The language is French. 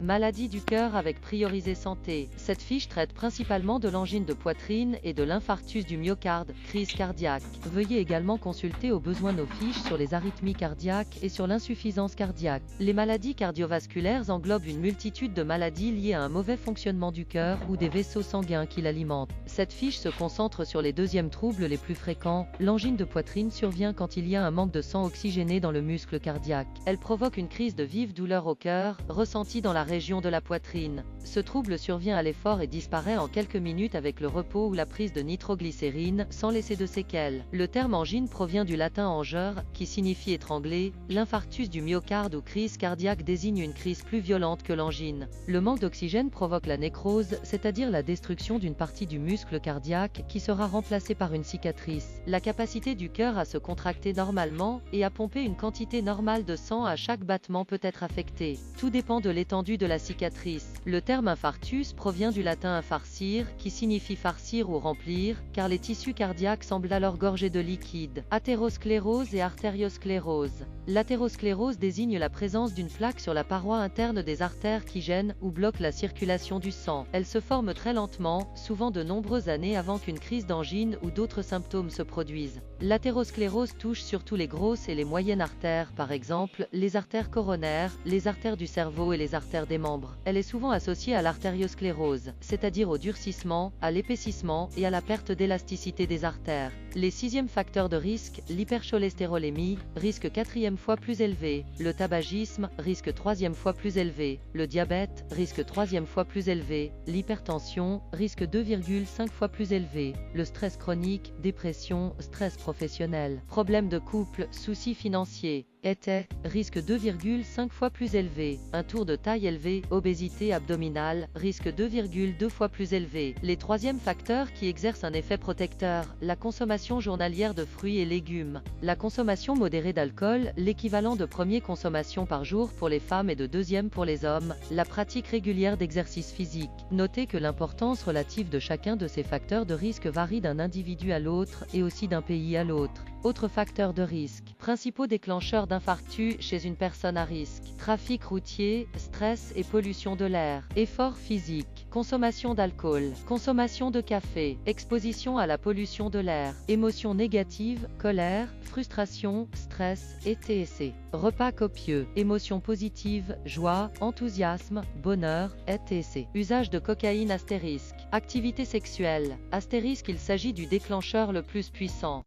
Maladie du cœur avec priorisé santé. Cette fiche traite principalement de l'angine de poitrine et de l'infarctus du myocarde, crise cardiaque. Veuillez également consulter au besoin nos fiches sur les arythmies cardiaques et sur l'insuffisance cardiaque. Les maladies cardiovasculaires englobent une multitude de maladies liées à un mauvais fonctionnement du cœur ou des vaisseaux sanguins qui l'alimentent. Cette fiche se concentre sur les deuxièmes troubles les plus fréquents. L'angine de poitrine survient quand il y a un manque de sang oxygéné dans le muscle cardiaque. Elle provoque une crise de vive douleur au cœur, ressentie dans la région de la poitrine. Ce trouble survient à l'effort et disparaît en quelques minutes avec le repos ou la prise de nitroglycérine, sans laisser de séquelles. Le terme angine provient du latin angere, qui signifie étrangler. L'infarctus du myocarde ou crise cardiaque désigne une crise plus violente que l'angine. Le manque d'oxygène provoque la nécrose, c'est-à-dire la destruction d'une partie du muscle cardiaque qui sera remplacée par une cicatrice. La capacité du cœur à se contracter normalement et à pomper une quantité normale de sang à chaque battement peut être affectée. Tout dépend de l'étendue de la cicatrice. Le terme infarctus provient du latin infarcir, qui signifie farcir ou remplir, car les tissus cardiaques semblent alors gorgés de liquide. Athérosclérose et artériosclérose. L'athérosclérose désigne la présence d'une plaque sur la paroi interne des artères qui gêne ou bloque la circulation du sang. Elle se forme très lentement, souvent de nombreuses années avant qu'une crise d'angine ou d'autres symptômes se produisent. L'athérosclérose touche surtout les grosses et les moyennes artères, par exemple, les artères coronaires, les artères du cerveau et les artères des membres. Elle est souvent associée à l'artériosclérose, c'est-à-dire au durcissement, à l'épaississement et à la perte d'élasticité des artères. Les 6e facteurs de risque, l'hypercholestérolémie, risque 4e fois plus élevé, le tabagisme, risque 3e fois plus élevé, le diabète, risque 3e fois plus élevé, l'hypertension, risque 2,5 fois plus élevé, le stress chronique, dépression, stress professionnel, problèmes de couple, soucis financiers, risque 2,5 fois plus élevé, un tour de taille élevé, obésité abdominale, risque 2,2 fois plus élevé. Les 3e facteurs qui exercent un effet protecteur, la consommation journalière de fruits et légumes, la consommation modérée d'alcool, l'équivalent de première consommation par jour pour les femmes et de deuxième pour les hommes, la pratique régulière d'exercice physique. Notez que l'importance relative de chacun de ces facteurs de risque varie d'un individu à l'autre et aussi d'un pays à l'autre. Autres facteurs de risque. Principaux déclencheurs d'infarctus chez une personne à risque. Trafic routier, stress et pollution de l'air. Effort physique. Consommation d'alcool. Consommation de café. Exposition à la pollution de l'air. Émotions négatives, colère, frustration, stress, etc. Repas copieux. Émotions positives, joie, enthousiasme, bonheur, etc. Usage de cocaïne astérisque. Activité sexuelle. Astérisque, il s'agit du déclencheur le plus puissant.